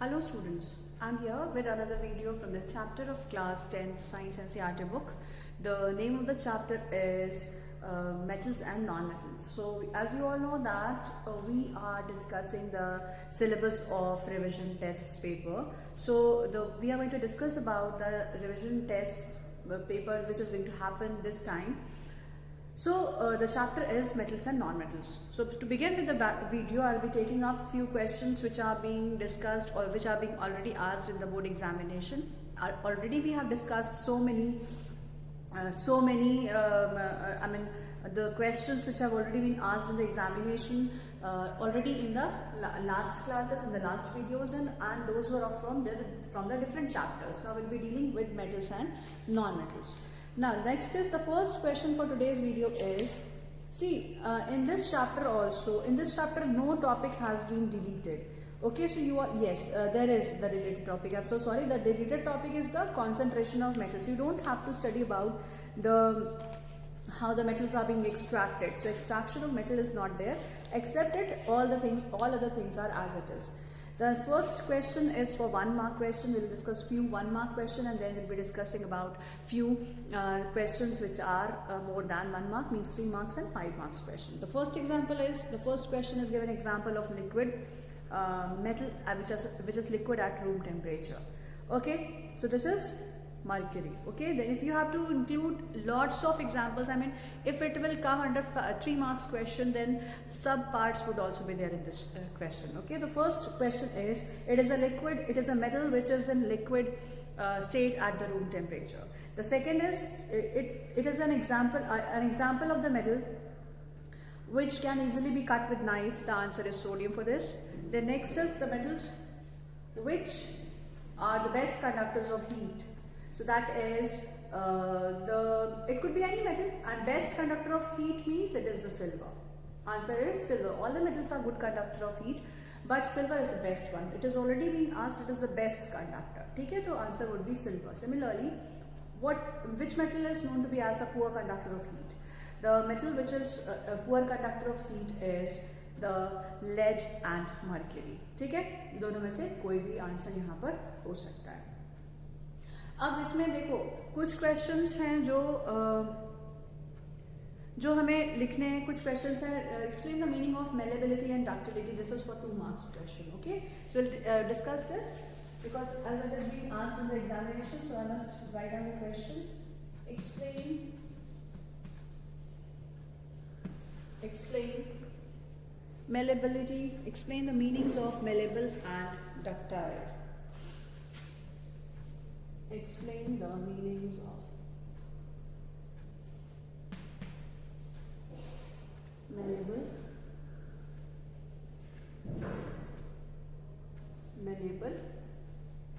Hello students, I'm here with another video from the chapter of class 10 Science NCERT book. The name of the chapter is Metals and Non-Metals. So as you all know that we are discussing the syllabus of revision tests paper. So we are going to discuss about the revision tests paper which is going to happen this time. So the chapter is metals and non-metals. So to begin with the video, I'll be taking up few questions which are being discussed or which are being already asked in the board examination. Already we have discussed so many the questions which have already been asked in the examination already in the last classes, in the last videos, and those were from the different chapters. Now we'll be dealing with metals and non-metals. Now next is the first question for today's video is, see in this chapter also, in this chapter no topic has been deleted. Okay, so you are, yes, there is the deleted topic. I'm so sorry, the deleted topic is the concentration of metals. You don't have to study about how the metals are being extracted. So extraction of metal is not there, except all other things are as it is. The first question is for 1 mark question. We'll discuss few 1 mark question, and then we'll be discussing about few questions which are more than 1 mark, means 3 marks and 5 marks question. The first question is given example of liquid metal which is liquid at room temperature. Okay, so this is mercury. Okay, then if you have to include lots of examples, I mean if it will come under 3 marks question, then sub parts would also be there in this question. Okay, the first question is, it is a metal which is in liquid state at the room temperature. The second is, it is an example of the metal which can easily be cut with knife. The answer is sodium for this. The next is the metals which are the best conductors of heat. So that is it could be any metal, and best conductor of heat means it is the silver. Answer is silver. All the metals are good conductor of heat, but silver is the best one. It is already being asked, it is the best conductor. Okay, so answer would be silver. Similarly, which metal is known to be as a poor conductor of heat? The metal which is a poor conductor of heat is the lead and mercury. ठीक है, दोनों में से कोई भी answer यहाँ पर हो सकता है. अब इसमें देखो कुछ क्वेश्चंस हैं जो हमें लिखने हैं. कुछ क्वेश्चंस हैं, explain the meaning of malleability and ductility. This is for 2 marks question. Okay, so discuss this because as it is being asked in the examination, so I must write down the question. Explain malleability. Explain the meanings of malleable and ductile. Explain the meanings of malleable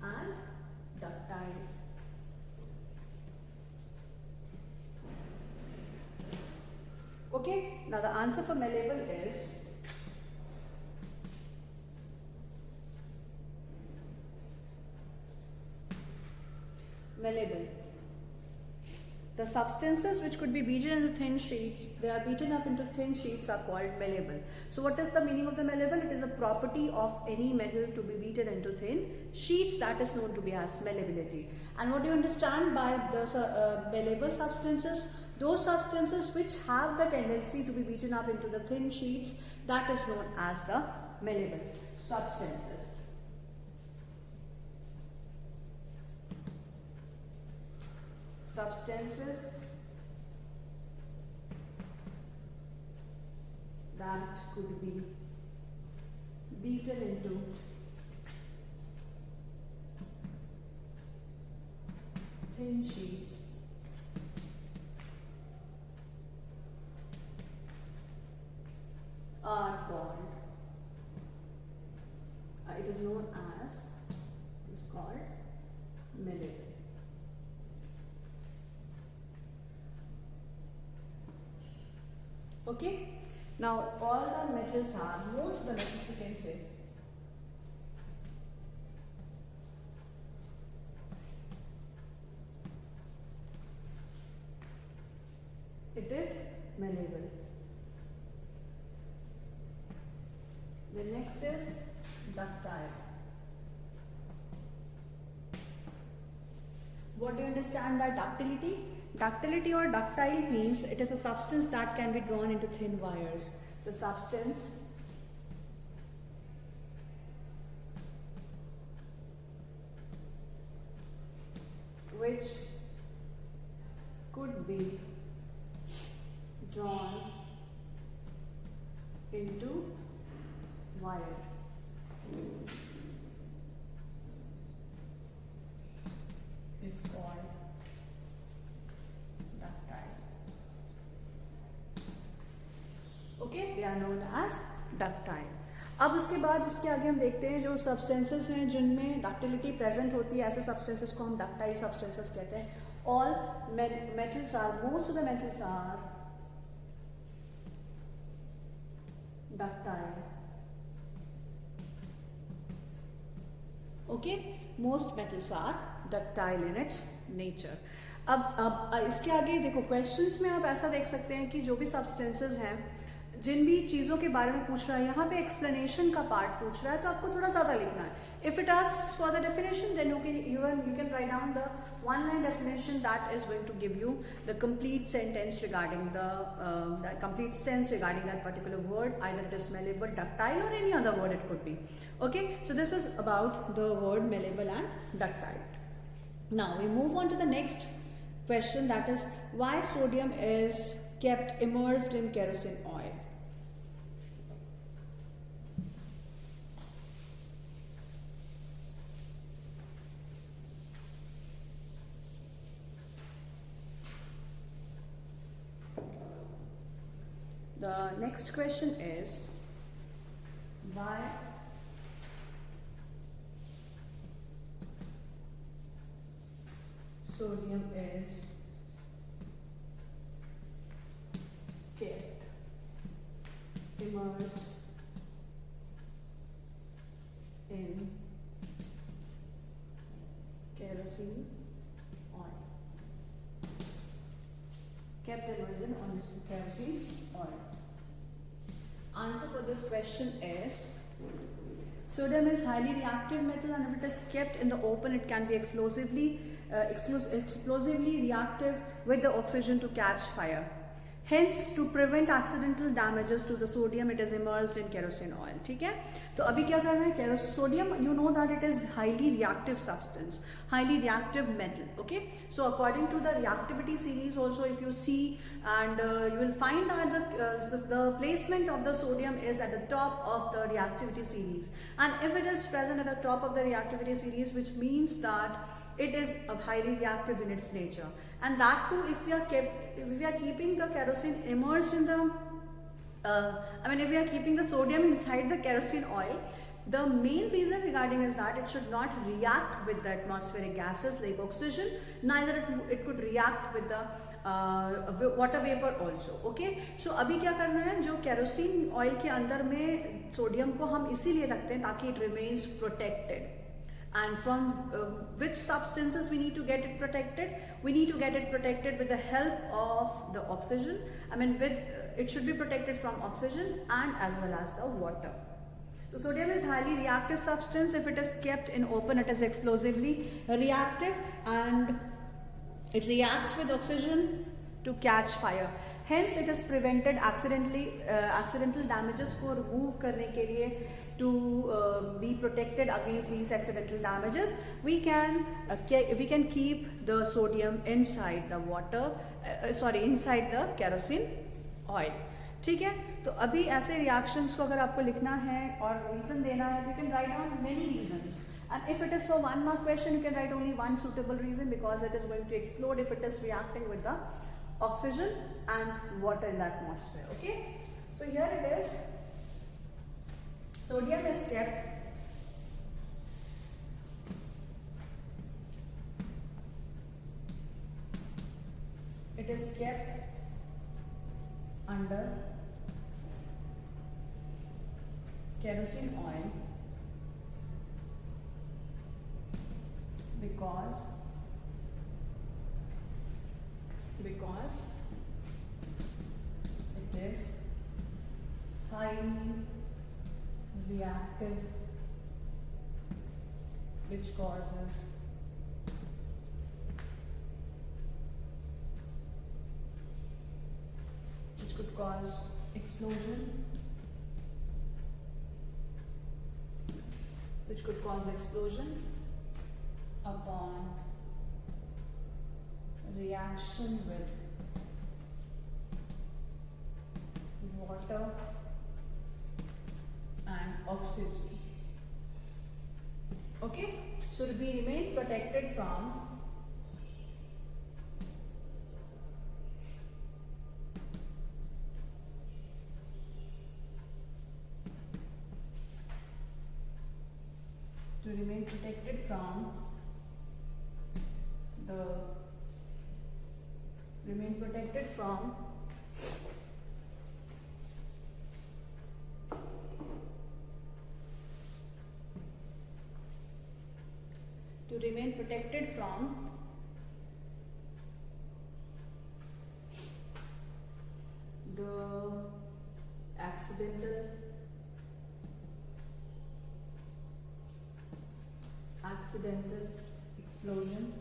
and ductile. Okay, now the answer for malleable is malleable. The substances which could be beaten into thin sheets, they are beaten up into thin sheets, are called malleable. So what is the meaning of the malleable? It is a property of any metal to be beaten into thin sheets, that is known to be as malleability. And what do you understand by the malleable substances? Those substances which have the tendency to be beaten up into the thin sheets, that is known as the malleable substances. Substances that could be beaten into thin sheets are called, it is known as, is called malleable. Okay, now all the metals are, most of the metals you can say, it is malleable. The next is ductile. What do you understand by ductility? Ductility or ductile means it is a substance that can be drawn into thin wires. The substance which could be drawn into wire is called ductile. Okay, they are known as ductile. अब उसके बाद उसके आगे हम देखते हैं जो substances हैं जिनमें डक्टिलिटी प्रेजेंट होती है, ऐसे सब्सटेंसेस को हम डक्टाइल सब्सटेंसेस कहते हैं. All metals are, most of the metals are ductile. Okay, most metals are ductile in its nature. अब इसके आगे देखो क्वेश्चंस में आप ऐसा देख सकते हैं कि जो भी सब्सटेंसेस हैं, जिन भी चीज़ों के बारे में पूछ रहा है, यहाँ पे एक्सप्लेनेशन का पार्ट पूछ रहा है तो आपको थोड़ा ज़्यादा लिखना है. If it asks for the definition, then you can write down the one line definition that is going to give you the complete sentence regarding the complete sense regarding that particular word, either it is malleable, ductile or any other word it could be. Okay, so this is about the word malleable and ductile. Now we move on to the next question, that is why sodium is kept immersed in kerosene oil. The next question is why sodium is kept immersed in kerosene oil. Kept immersed in kerosene oil. Answer for this question is sodium is highly reactive metal, and if it is kept in the open, it can be explosively reactive with the oxygen to catch fire. Hence, to prevent accidental damages to the sodium, it is immersed in kerosene oil. ठीक है, तो अभी क्या करना है, sodium, you know that it is highly reactive substance, highly reactive metal. Okay, so according to the reactivity series also, if you see, and you will find that the placement of the sodium is at the top of the reactivity series, and if it is present at the top of the reactivity series, which means that it is highly reactive in its nature. And that too, if we are keeping the kerosene immersed in the if we are keeping the sodium inside the kerosene oil, the main reason regarding is that it should not react with the atmospheric gases like oxygen, neither it could react with the water vapor also. Okay, so अभी क्या करना है, जो kerosene oil के अंदर में sodium को हम इसीलिए रखते हैं ताकि it remains protected. And from which substances we need to get it protected? We need to get it protected with the help of the oxygen. It should be protected from oxygen and as well as the water. So sodium is highly reactive substance. If it is kept in open, it is explosively reactive and it reacts with oxygen to catch fire. Hence, it is prevented accidental damages को remove करने के लिए, to be protected against these accidental damages, we can keep the sodium inside the water, inside the kerosene oil. ठीक है, तो अभी ऐसे reactions को अगर आपको लिखना है और reason देना है, you can write down many reasons. And if it is for 1 mark question, you can write only one suitable reason, because it is going to explode if it is reacting with the oxygen and water in the atmosphere. Okay, so here it is. Sodium is kept under kerosene oil because it is highly reactive, which causes cause explosion, which could cause explosion upon reaction with water and oxygen. Okay, so we remain protected from the remain protected from the accidental explosion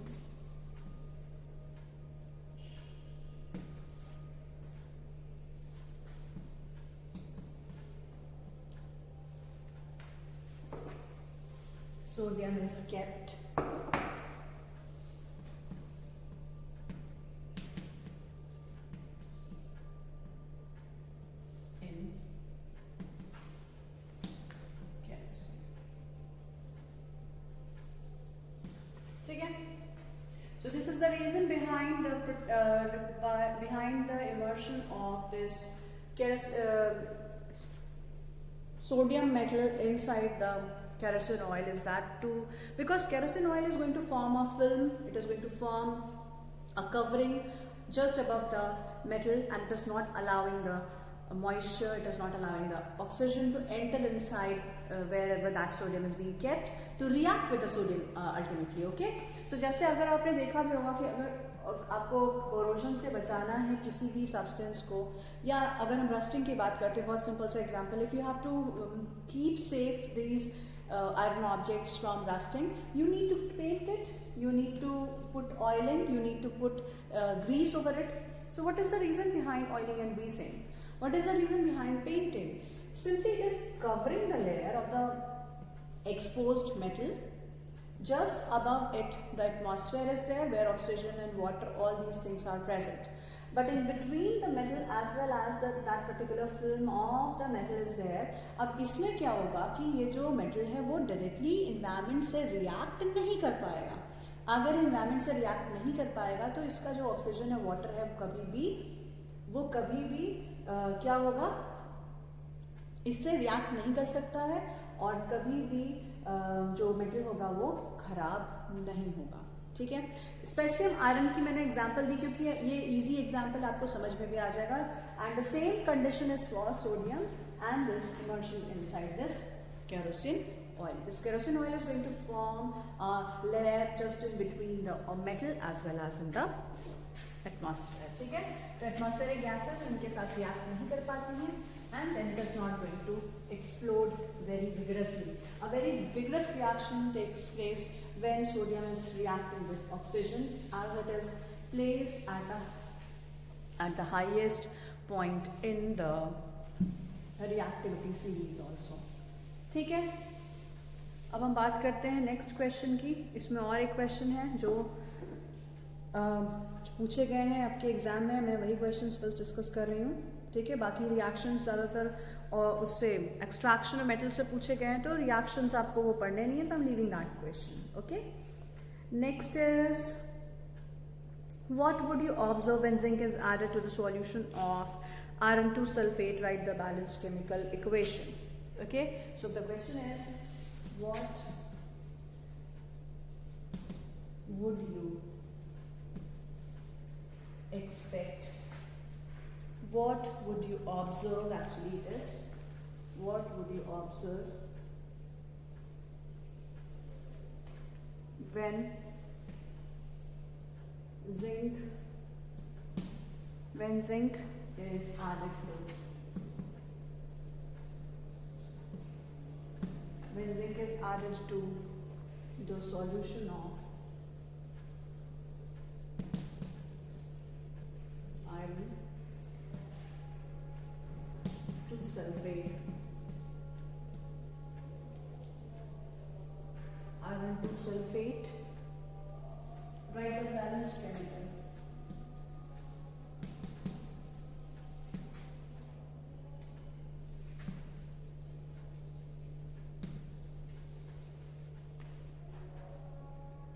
sodium is kept in kerosene. ठीक है? So this is the reason behind the immersion of this sodium metal inside the kerosene oil is that because kerosene oil is going to form a film, it is going to form a covering just above the metal, and it is not allowing the moisture, it is not allowing the oxygen to enter inside wherever that sodium is being kept to react with the sodium ultimately. Okay, so जैसे अगर आपने देखा भी होगा कि अगर आपको corrosion से बचाना है किसी भी substance को, या अगर हम rusting की बात करते हैं, बहुत simple सा example, if you have to keep safe these iron objects from rusting, you need to paint it, you need to put oiling, you need to put grease over it. So what is the reason behind oiling and greasing? What is the reason behind painting? Simply it is covering the layer of the exposed metal. Just above it the atmosphere is there where oxygen and water, all these things are present. But in between the metal as well as that particular film of the metal is there. अब इसमें क्या होगा कि ये जो metal है वो directly environment से react नहीं कर पाएगा. अगर environment से react नहीं कर पाएगा तो इसका जो oxygen है, water है, वो कभी भी क्या होगा, इससे react नहीं कर सकता है और कभी भी जो metal होगा वो खराब नहीं होगा. ठीक है, स्पेशली हम आयरन की मैंने एग्जांपल दी क्योंकि ये इजी एग्जांपल आपको समझ में भी आ जाएगा. And the same condition is for sodium and this immersion inside this kerosene oil. This kerosene oil is going to form a layer just in between the metal as well as in the atmosphere. ठीक है, तो atmospheric gases इनके साथ react नहीं कर पाती हैं and then it is not going to explode very vigorously. A very vigorous reaction takes place when sodium is reacting with oxygen as it is placed at the highest point in the reactivity series also. ठीक है, अब हम बात करते हैं next question की. इसमें और एक क्वेश्चन है जो पूछे गए हैं आपके एग्जाम में, मैं वही क्वेश्चंस बस डिस्कस कर रही हूँ. ठीक है, बाकी रिएक्शंस ज़्यादातर और उससे एक्सट्रैक्शन और मेटल से पूछे गए हैं तो रिएक्शंस आपको वो पढ़ने नहीं है, तो हम leaving that question. Okay, next is what would you observe when zinc is added to the solution of iron 2 sulfate? Write the balanced chemical equation. Okay, so the question is, what would you expect, what would you observe, actually it is, what would you observe when zinc is added to the solution of iron iron 2 sulfate. Write the balanced chemical.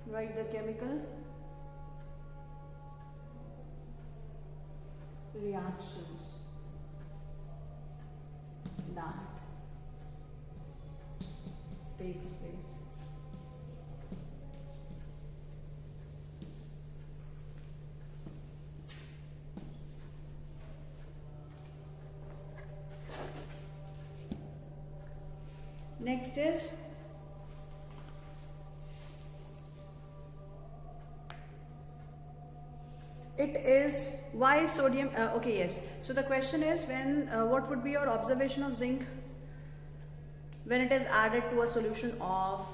Write the chemical reactions that takes place. Next is it is why sodium, okay, yes. So the question is when, what would be your observation of zinc when it is added to a solution of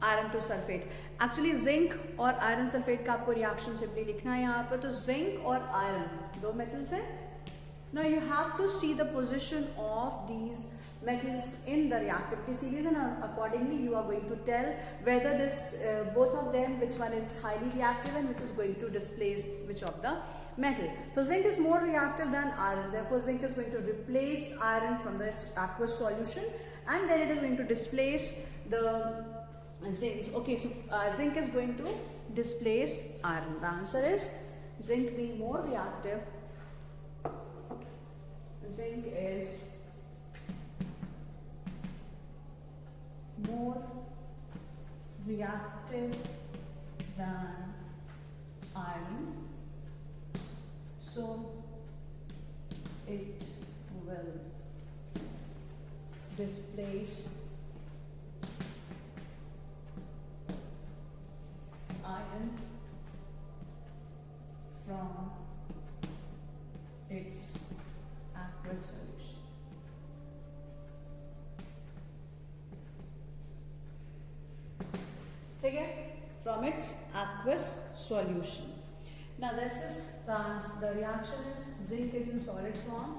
iron 2 sulfate? Actually zinc और iron sulfate का आपको reaction simply लिखना है यहाँ पर. तो zinc और iron दो metals हैं. Now you have to see the position of these metals in the reactivity series, and accordingly you are going to tell whether this both of them, which one is highly reactive and which is going to displace which of the metal. So zinc is more reactive than iron, therefore zinc is going to replace iron from its aqueous solution, and then it is going to displace the zinc. Okay, so zinc is going to displace iron. The answer is zinc being more reactive. Zinc is more reactive than iron, so it will displace iron from its aqueous solution. From its aqueous solution. Now this is the reaction is zinc is in solid form.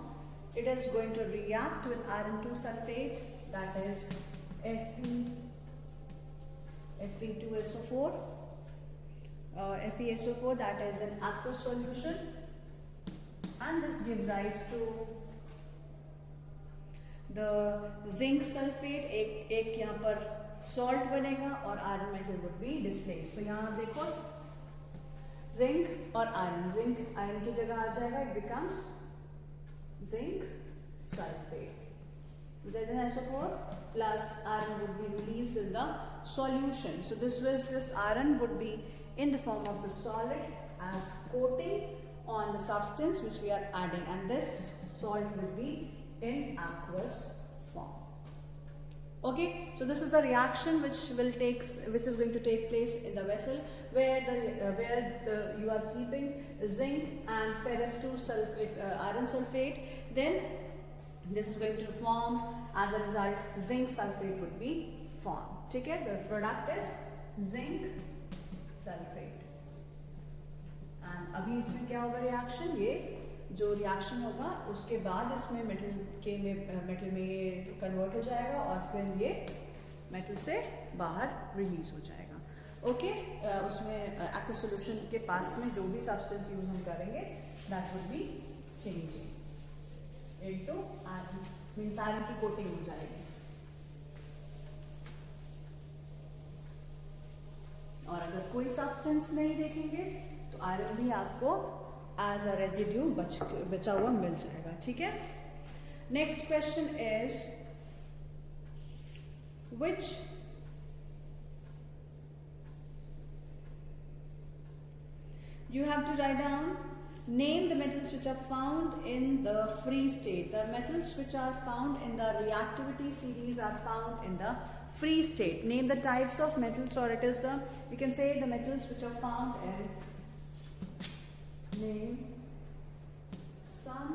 It is going to react with iron 2 sulfate, that is Fe2SO4, FeSO4, that is an aqueous solution, and this gives rise to the zinc sulfate. एक यहाँ पर salt बनेगा और iron metal would be displace. तो यहाँ देखो zinc और iron, zinc iron की जगह आ जाएगा, it becomes zinc sulphate. ZnSO4 plus iron would be released in the solution. So this iron would be in the form of the solid as coating on the substance which we are adding, and this salt will be in aqueous form. Okay, so this is the reaction which is going to take place in the vessel where you are keeping zinc and ferrous 2 sulfate, iron sulfate. Then this is going to form, as a result zinc sulfate would be formed. Okay, the product is zinc sulfate. And अभी इसमें क्या होगा reaction, ये जो reaction होगा उसके बाद इसमें मेटल में ये कन्वर्ट हो जाएगा और फिर ये मेटल से बाहर रिलीज हो जाएगा. ओके, उसमें एक्वस सॉल्यूशन के पास में जो भी सब्सटेंस यूज हम करेंगे that would be changing into iron, means iron की कोटिंग हो जाएगी. और अगर कोई सब्सटेंस नहीं देखेंगे तो आयरन भी आपको एज अ रेजिड्यू बचा हुआ मिल जाएगा. ठीक है. Next question is which you have to write down, name the metals which are found in the free state. The metals which are found in the reactivity series are found in the free state. Name the types of metals, or it is the, we can say the metals which are found in, name some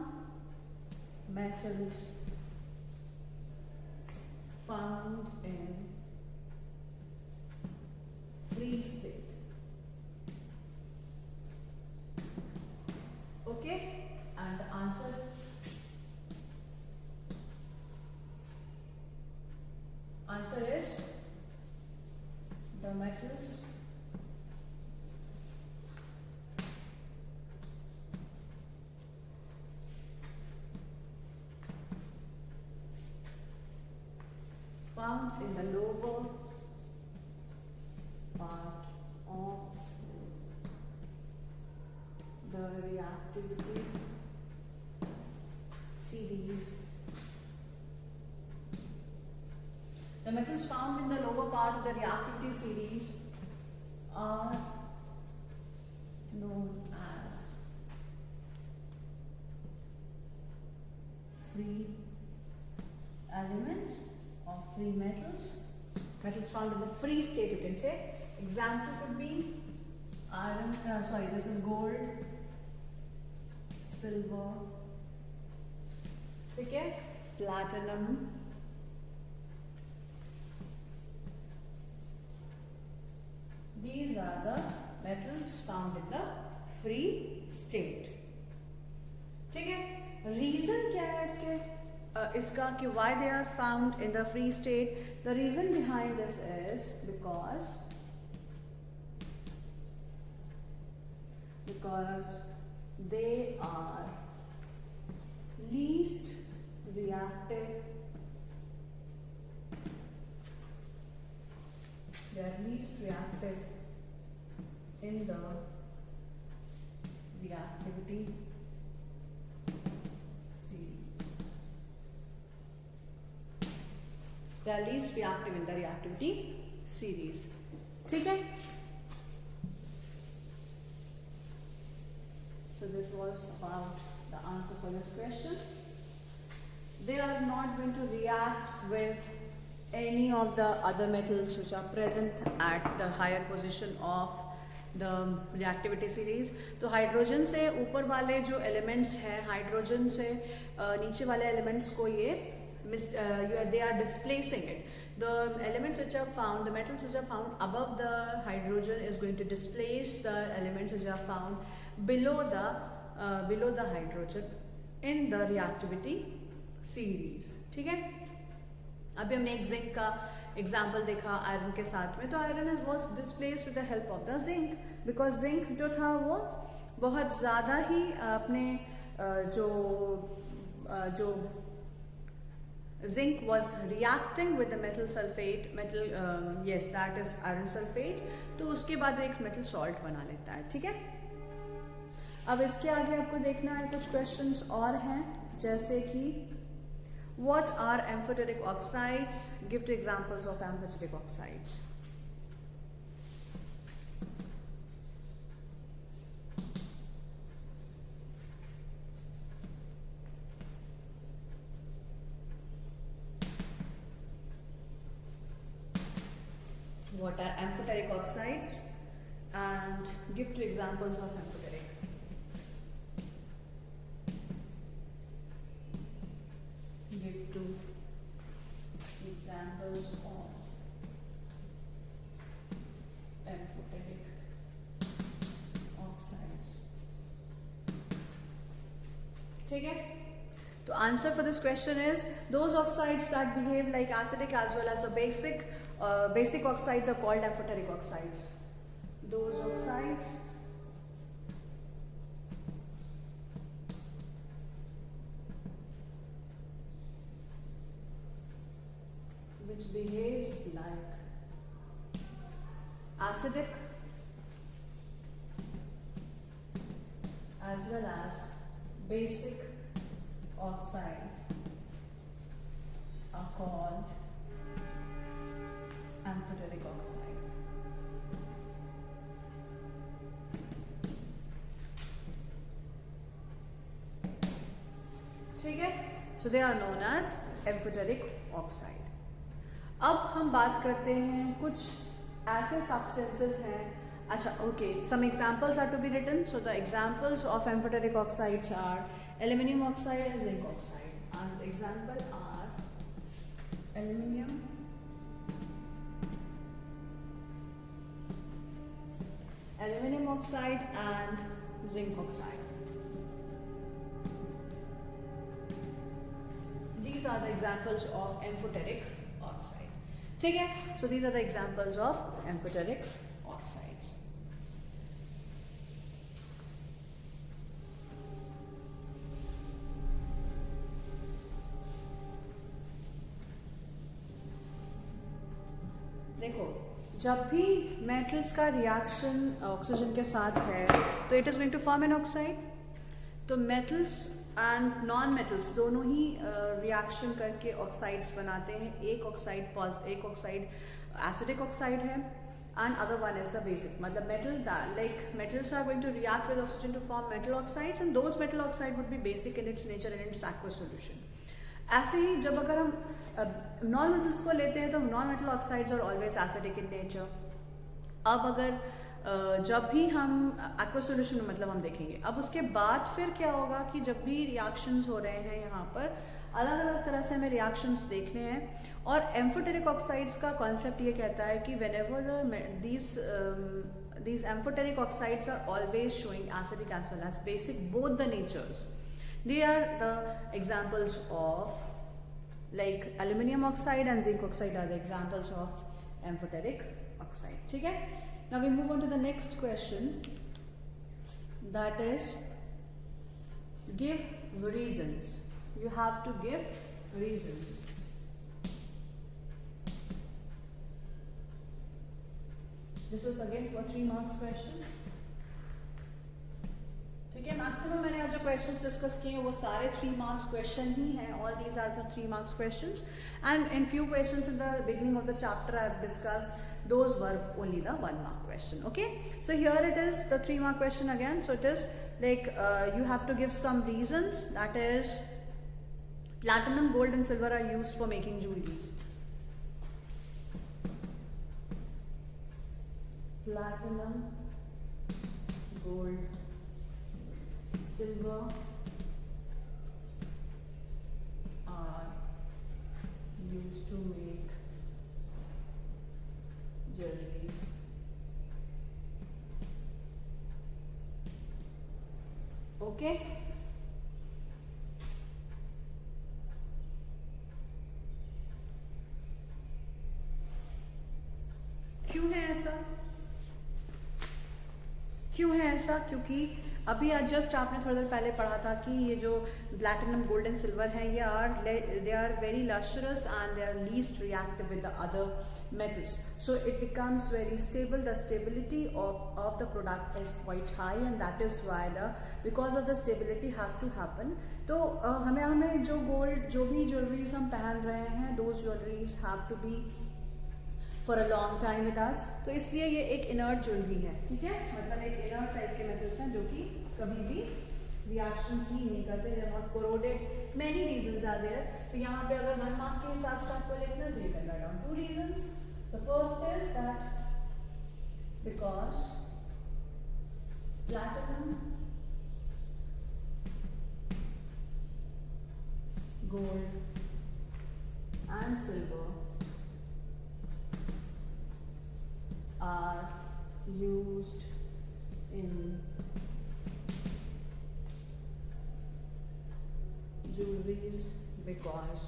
metals found in free state. Okay, and the answer is the metals found in the lower part of the reactivity series. The metals found in the lower part of the reactivity series are known as free elements or free metals. Metals found in the free state, you can say. Example could be iron, this is gold, silver, okay, platinum, these are the metals found in the free state. ठीक है, reason क्या है इसका कि why they are found in the free state? The reason behind this is because they are least reactive. They are least reactive in the reactivity series. They are least reactive in the reactivity series. ठीक है? So this was about the answer for this question. They are not going to react with any of the other metals which are present at the higher position of the reactivity series. तो hydrogen से ऊपर वाले जो elements हैं, hydrogen से नीचे वाले elements को ये they are displacing it. The elements which are found, the metals which are found above the hydrogen is going to displace the elements which are found below the hydrogen in the reactivity series. ठीक है? अभी हमने एक zinc का example देखा iron के साथ में, तो iron was displaced with the help of the zinc, because zinc जो था वो बहुत ज़्यादा ही अपने जो zinc was reacting with the metal sulfate, yes that is iron sulfate, तो उसके बाद एक metal salt बना लेता है. ठीक है, अब इसके आगे आपको देखना है कुछ questions और हैं, जैसे कि what are amphoteric oxides? Give 2 examples of amphoteric oxides. What are amphoteric oxides? And give 2 examples of amphoteric. Give 2 examples of amphoteric oxides. ठीक है? तो answer for this question is those oxides that behave like acidic as well as a basic oxides are called amphoteric oxides. Those oxides which behaves like acidic as well as basic oxide are called amphoteric oxide. ठीक है, so they are known as amphoteric oxide. अब हम बात करते हैं कुछ ऐसे substances हैं. अच्छा, okay, some examples are to be written. So the examples of amphoteric oxides are aluminium oxide and zinc oxide. And the example are aluminium, oxide and zinc oxide. These are the examples of amphoteric oxide. ठीक है. So these are the examples of amphoteric oxides. देखो, जब भी metals का reaction oxygen के साथ है तो it is going to form an oxide. तो मेटल्स एंड नॉन मेटल्स दोनों ही रिएक्शन करके ऑक्साइड्स बनाते हैं. एक ऑक्साइड एसिडिक ऑक्साइड है and other one is the basic. मतलब metals are going to react with oxygen to form metal oxides and those metal oxide would be basic in its nature and its aqueous solution. ऐसे ही जब अगर हम non metals को लेते हैं तो non metal oxides are always acidic in nature. अब अगर जब भी हम एक्वस सॉल्यूशन मतलब हम देखेंगे, अब उसके बाद फिर क्या होगा कि जब भी रिएक्शंस हो रहे हैं यहाँ पर अलग अलग तरह से हमें रिएक्शंस देखने हैं. और एम्फोटेरिक ऑक्साइड्स का कॉन्सेप्ट ये कहता है कि whenever these amphoteric oxides are always showing acidic as well as basic, both the natures. They are the examples of like aluminium oxide and zinc oxide are the examples of amphoteric oxide. ठीक है. Now we move on to the next question, that is give reasons. You have to give reasons. This was again for 3 marks question. ठीक है. Maximum मैंने आज जो questions discuss किए हैं वो सारे 3 marks question ही हैं. All these are the 3 marks questions and in few questions in the beginning of the chapter I have discussed, those were only the 1 mark question. Okay, so here it is the 3 mark question again. So it is like you have to give some reasons, that is platinum, gold and silver are used for making jewelries. Platinum, gold, silver are used to make jewelries. Okay. क्यों है ऐसा? क्यों है ऐसा? क्योंकि अभी just आपने थोड़ी देर पहले पढ़ा था कि ये जो प्लैटिनम, गोल्ड एंड सिल्वर है ये they are very lustrous and they are least reactive with the other metals, so it becomes very stable. The stability of the product is quite high and that is why because of the stability has to happen. तो हमें जो gold, जो भी jewelleries हम पहन रहे हैं, those jewelries have to be for a long time with us. तो इसलिए ये एक इनर्ट ज्वेलरी है. ठीक है, मतलब एक इनर्ट टाइप के मेटल्स हैं जो कि कभी भी रिएक्शंस ही नहीं करते. They are not corroded. Many reasons are there. तो यहाँ पे अगर 1 मार्क के हिसाब से आपको लिखना है तो you can write down 2 reasons. The first is that because platinum, gold and silver are used in jewelries because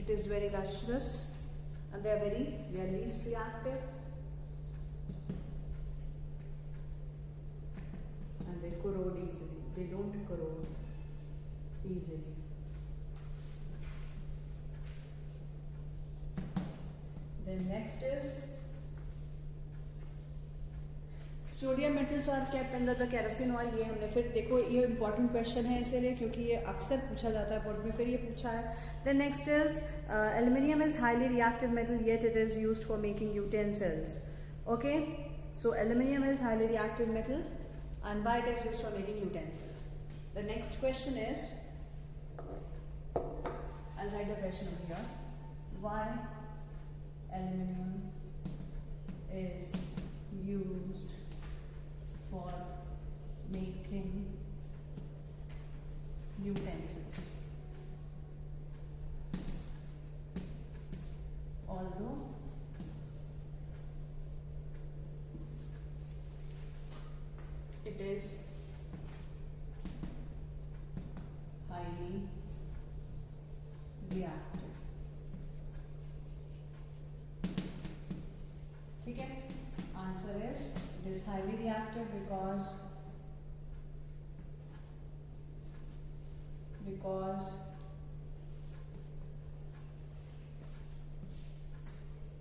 it is very lustrous, and they are least reactive and they corrode easily. They don't corrode easily. Then next is sodium metals are kept under the kerosene oil. ये हमने फिर देखो, ये important question है इसीलिए क्योंकि ये अक्सर पूछा जाता है बोर्ड में, फिर ये पूछा है. Then next is aluminium is highly reactive metal yet it is used for making utensils. Okay, so aluminium is highly reactive metal and why it is used for making utensils. The next question is, I'll write the question over here. Why aluminium is used for making utensils? it is highly reactive. ठीक है, answer is it is highly reactive because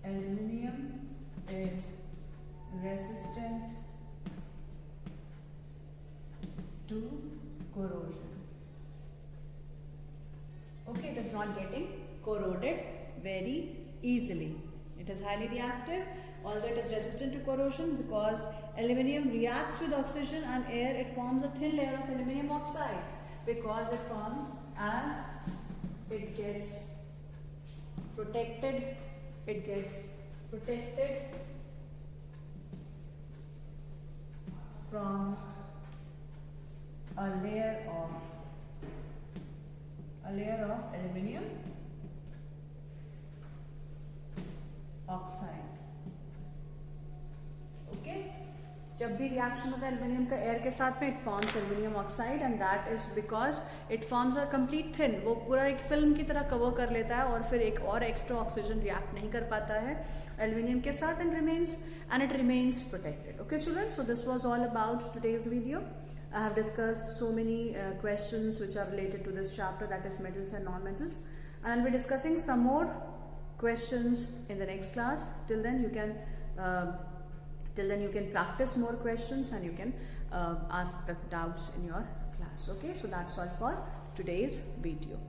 aluminum is resistant to corrosion. Okay, it is not getting corroded very easily. It is highly reactive, although it is resistant to corrosion, because aluminum reacts with oxygen and air. It forms a thin layer of aluminum oxide, because it forms as it gets protected. It gets protected from a layer of aluminum oxide. Okay, जब भी reaction होता है aluminium का air के साथ में, it forms aluminium oxide, and that is because it forms a complete thin. वो पूरा एक फिल्म की तरह कवर कर लेता है और फिर एक और एक्स्ट्रा ऑक्सीजन रिएक्ट नहीं कर पाता है एल्यूमिनियम के साथ, and it remains protected. Okay children, so this was all about today's video. I have discussed so many questions which are related to this chapter, that is metals and non-metals, and I'll be discussing some more questions in the next class. Till then you can practice more questions and you can ask the doubts in your class. Okay, so that's all for today's video.